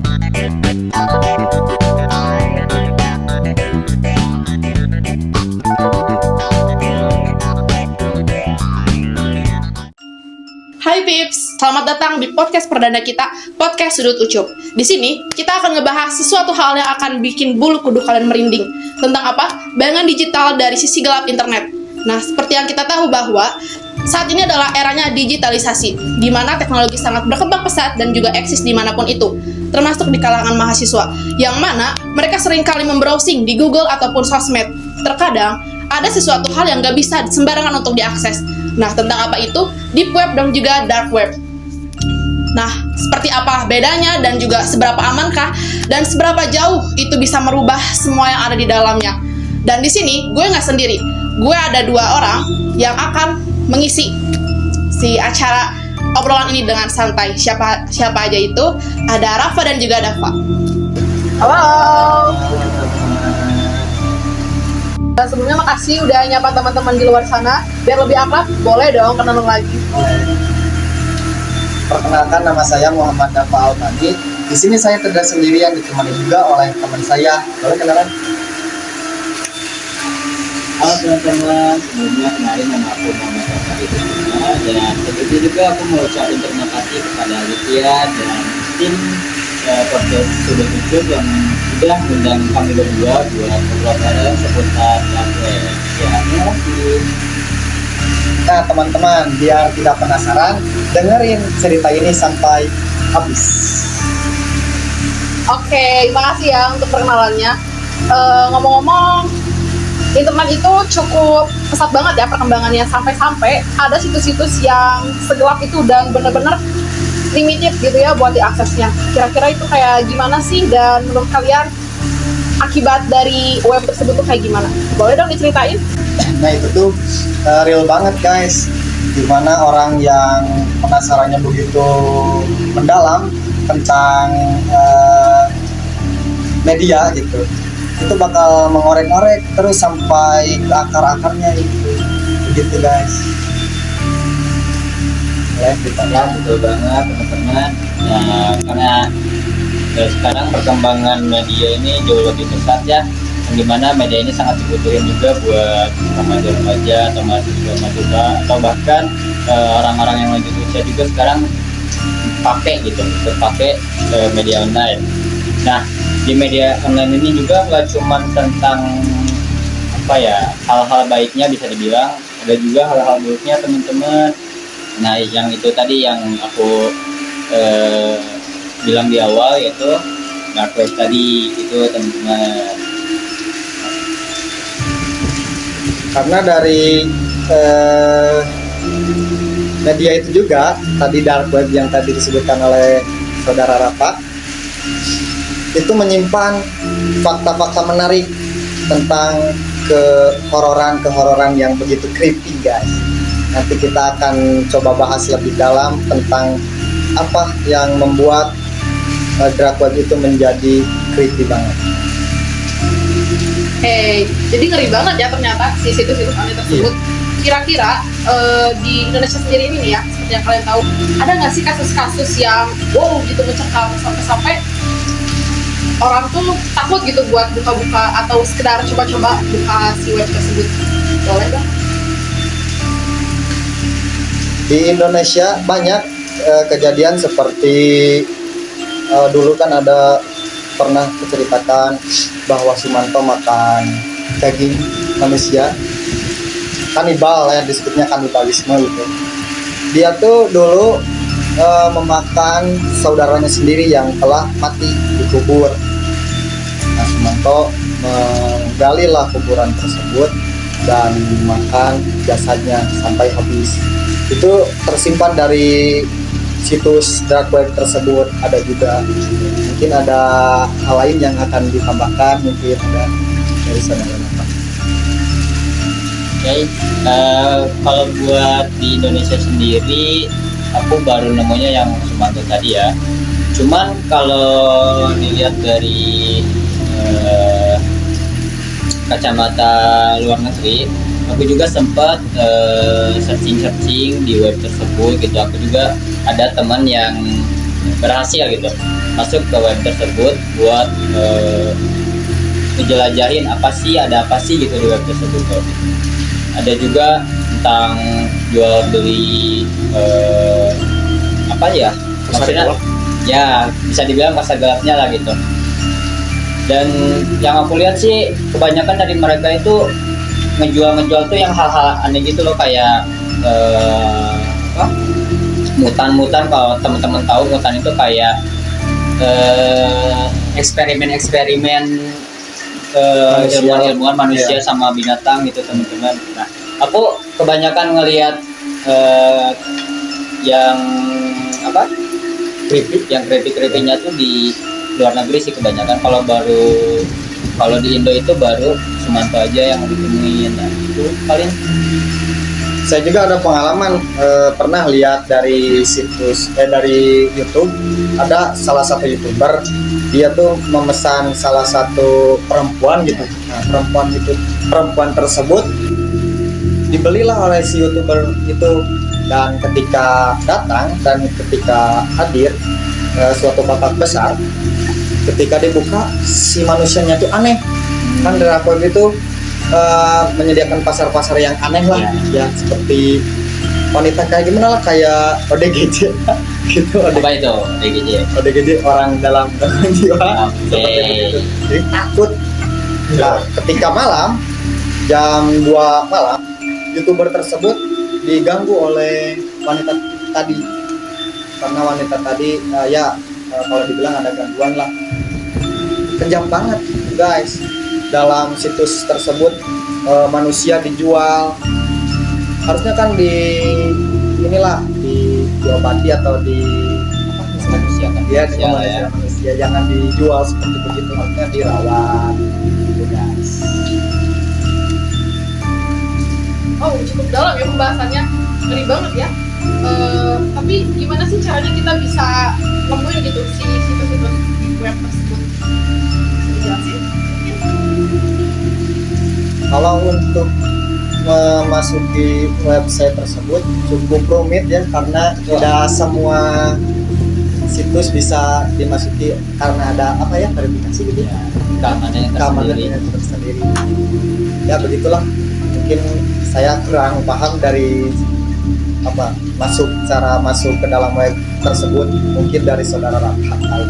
Hai Pips, selamat datang di podcast perdana kita, Podcast Sudut Ucup. Di sini, kita akan ngebahas sesuatu hal yang akan bikin bulu kuduk kalian merinding. Tentang apa? Bayangan digital dari sisi gelap internet. Nah, seperti yang kita tahu bahwa saat ini adalah eranya digitalisasi, di mana teknologi sangat berkembang pesat dan juga eksis dimanapun itu, termasuk di kalangan mahasiswa, yang mana mereka seringkali membrowsing di Google ataupun sosmed. Terkadang, ada sesuatu hal yang gak bisa sembarangan untuk diakses. Nah, tentang apa itu? Deep Web dan juga Dark Web. Nah, seperti apa bedanya dan juga seberapa amankah dan seberapa jauh itu bisa merubah semua yang ada di dalamnya. Dan di sini, gue nggak sendiri. Gue ada 2 orang yang akan mengisi si acara obrolan ini dengan santai. Siapa aja itu? Ada Rafa dan juga Dava. Halo. Sebelumnya makasih udah nyapa teman-teman di luar sana. Biar lebih akrab, boleh dong kenalan lagi. Perkenalkan, nama saya Muhammad Dava Almani. Di sini saya tidak sendirian, ditemani juga oleh teman saya. Boleh kenalan? Halo teman-teman, sebelumnya kenalin nama aku Muhammad Dava Almani, dan sebelumnya juga aku mau ucapin terima kasih kepada Lithia dan tim podcast Sudut Ucup yang sudah mengundang kami berdua buat ngobrol bareng seputar Dark Web. Ya, terima kasih. Nah teman-teman, biar tidak penasaran, dengerin cerita ini sampai habis. Oke, makasih ya untuk perkenalannya. Ngomong-ngomong, internet itu cukup pesat banget ya perkembangannya, sampai-sampai ada situs-situs yang segelap itu dan bener-bener limited gitu ya buat diaksesnya. Kira-kira itu kayak gimana sih, dan menurut kalian akibat dari web tersebut tuh kayak gimana? Boleh dong diceritain? Nah itu tuh real banget guys, dimana orang yang penasarannya begitu mendalam tentang media gitu, itu bakal mengorek-ngorek terus sampai ke akar-akarnya gitu guys. Ya, betul banget teman-teman. Nah, karena sekarang perkembangan media ini jauh lebih pesat ya, yang dimana media ini sangat dibutuhin juga buat remaja-remaja atau mahasiswa atau bahkan orang-orang yang lanjut usia juga sekarang pakai media online. Nah, di media online ini juga nggak cuma tentang hal-hal baiknya bisa dibilang, ada juga hal-hal buruknya teman-teman. Nah, yang itu tadi yang aku bilang di awal, yaitu dark web tadi itu teman-teman. Karena dari media itu juga, tadi dark web yang tadi disebutkan oleh saudara Rafa, itu menyimpan fakta-fakta menarik tentang kehororan yang begitu creepy guys. Nanti kita akan coba bahas lebih dalam tentang apa yang membuat dark web itu menjadi creepy banget. Jadi ngeri banget ya ternyata si situs-situs aneh tersebut. Kira-kira di Indonesia sendiri ini nih ya, seperti yang kalian tahu, ada nggak sih kasus-kasus yang wow gitu mencekam sampai orang tuh takut gitu buat buka-buka atau sekedar coba-coba buka si web tersebut? Boleh dong? Di Indonesia banyak kejadian seperti dulu kan ada pernah diceritakan bahwa Sumanto makan daging manusia, kanibal ya, disebutnya kanibalisme gitu. Dia tuh dulu memakan saudaranya sendiri yang telah mati dikubur. Nah, Sumanto menggalilah kuburan tersebut dan makan jasadnya sampai habis. Itu tersimpan dari situs dark web tersebut. Ada juga mungkin ada hal lain yang akan ditambahkan, mungkin ada dari saudara Bapak. Oke, kalau buat di Indonesia sendiri aku baru nemunya yang Sumanto tadi ya. Cuman kalau dilihat dari kacamata luar negeri, aku juga sempat searching di web tersebut gitu. Aku juga ada teman yang berhasil gitu masuk ke web tersebut buat ngejelajahin ada apa sih gitu di web tersebut tuh. Ada juga tentang jual beli apa ya maksudnya ya bisa dibilang pasar gelapnya lah gitu. Dan yang aku lihat sih kebanyakan dari mereka itu ngejual tuh yang hal-hal aneh gitu loh, kayak apa mutan. Kalau teman-teman tahu mutan itu kayak eksperimen ilmuwan manusia sama binatang gitu teman-teman. Nah aku kebanyakan ngelihat yang apa yang creepy-nya tuh di luar negeri sih kebanyakan. Kalau di Indo itu baru Sumanto aja yang ditemuin. Nah itu paling. Saya juga ada pengalaman, pernah lihat dari dari YouTube, ada salah satu YouTuber, dia tuh memesan salah satu perempuan gitu. Nah, perempuan tersebut dibelilah oleh si YouTuber itu, dan ketika datang dan ketika hadir suatu kotak besar, ketika dibuka si manusianya tuh aneh. Kan Drakor itu menyediakan pasar-pasar yang aneh lah, ya seperti wanita kayak gimana lah, kayak ODGJ gitu. Apa itu ODGJ orang dalam jiwa, seperti itu. Jadi takut. Nah, ketika malam jam 2 malam, YouTuber tersebut diganggu oleh wanita tadi, karena wanita tadi kalau dibilang ada gangguan lah. Kejam banget guys. Dalam situs tersebut manusia dijual, harusnya kan diobati atau manusia kan ya manusia, jangan dijual seperti begitu, harusnya dirawat gitu guys. Oh, cukup dalam ya pembahasannya, ngeri banget ya. Tapi gimana sih caranya kita bisa nemuin gitu si situs-situs di web tersebut? Bisa dijelasin? Kalau untuk memasuki website tersebut cukup rumit ya, karena tidak semua situs bisa dimasuki karena ada verifikasi gitu ya, keamanannya tersendiri. Ya begitulah, mungkin saya kurang paham dari cara masuk ke dalam web tersebut, mungkin dari saudara Rafa tahu.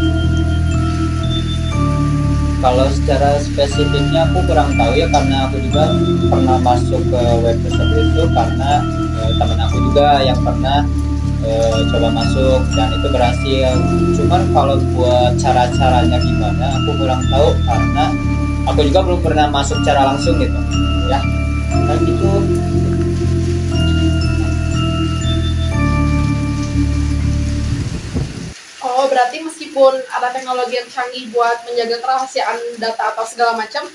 Kalau secara spesifiknya aku kurang tahu ya, karena aku juga pernah masuk ke web tersebut itu karena teman aku juga yang pernah coba masuk dan itu berhasil. Cuman kalau buat cara-caranya gimana aku kurang tahu, karena aku juga belum pernah masuk secara langsung gitu ya. Kan gitu. Oh, berarti meskipun ada teknologi yang canggih buat menjaga kerahasiaan data atau segala macam,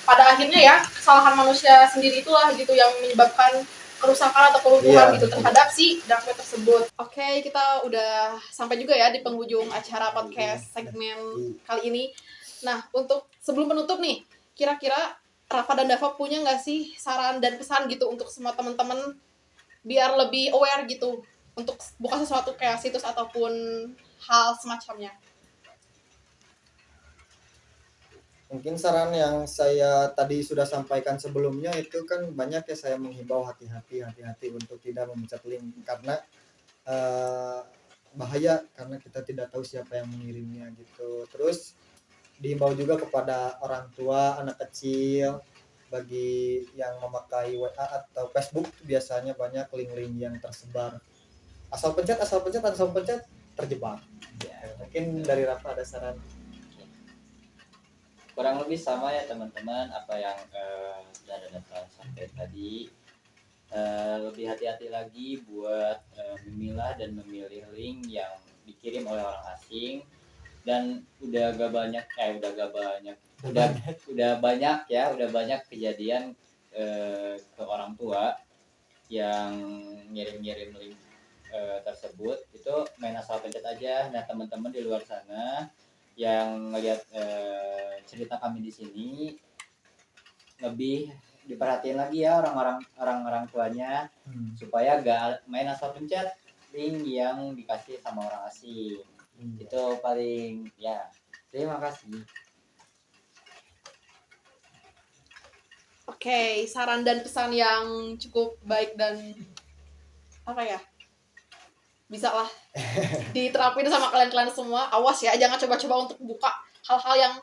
pada akhirnya ya kesalahan manusia sendiri itulah gitu yang menyebabkan kerusakan atau kelumpuhan gitu terhadap si dark web tersebut. Oke, kita udah sampai juga ya di penghujung acara podcast segmen kali ini. Nah, untuk sebelum penutup nih, kira-kira Rafa dan Dava punya nggak sih saran dan pesan gitu untuk semua teman-teman biar lebih aware gitu untuk buka sesuatu kayak situs ataupun hal semacamnya? Mungkin saran yang saya tadi sudah sampaikan sebelumnya itu kan banyak ya, saya menghimbau hati-hati untuk tidak memencet link, karena bahaya, karena kita tidak tahu siapa yang mengirimnya gitu. Terus dihimbau juga kepada orang tua, anak kecil, bagi yang memakai WA atau Facebook biasanya banyak link-link yang tersebar. Asal pencet terjebak. Ya, mungkin dari Rafa ada saran. Kurang lebih sama ya teman-teman apa yang sudah ada sampai tadi. Lebih hati-hati lagi buat memilah dan memilih link yang dikirim oleh orang asing. Dan udah banyak kejadian ke orang tua yang ngirim link tersebut itu main asal pencet aja. Nah teman-teman di luar sana yang ngelihat cerita kami di sini, lebih diperhatiin lagi ya orang tuanya supaya gak main asal pencet link yang dikasih sama orang asing. Itu paling ya. Terima kasih. Oke, saran dan pesan yang cukup baik dan apa ya? Bisa lah diterapin sama kalian-kalian semua. Awas ya, jangan coba-coba untuk buka hal-hal yang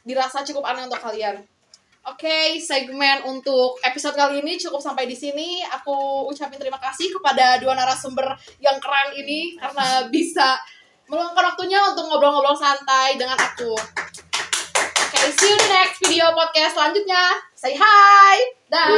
dirasa cukup aneh untuk kalian. Oke, segmen untuk episode kali ini cukup sampai di sini. Aku ucapin terima kasih kepada dua narasumber yang keren ini karena bisa meluangkan waktunya untuk ngobrol-ngobrol santai dengan aku. Oke, see you di next video podcast selanjutnya. Say hi. Dah.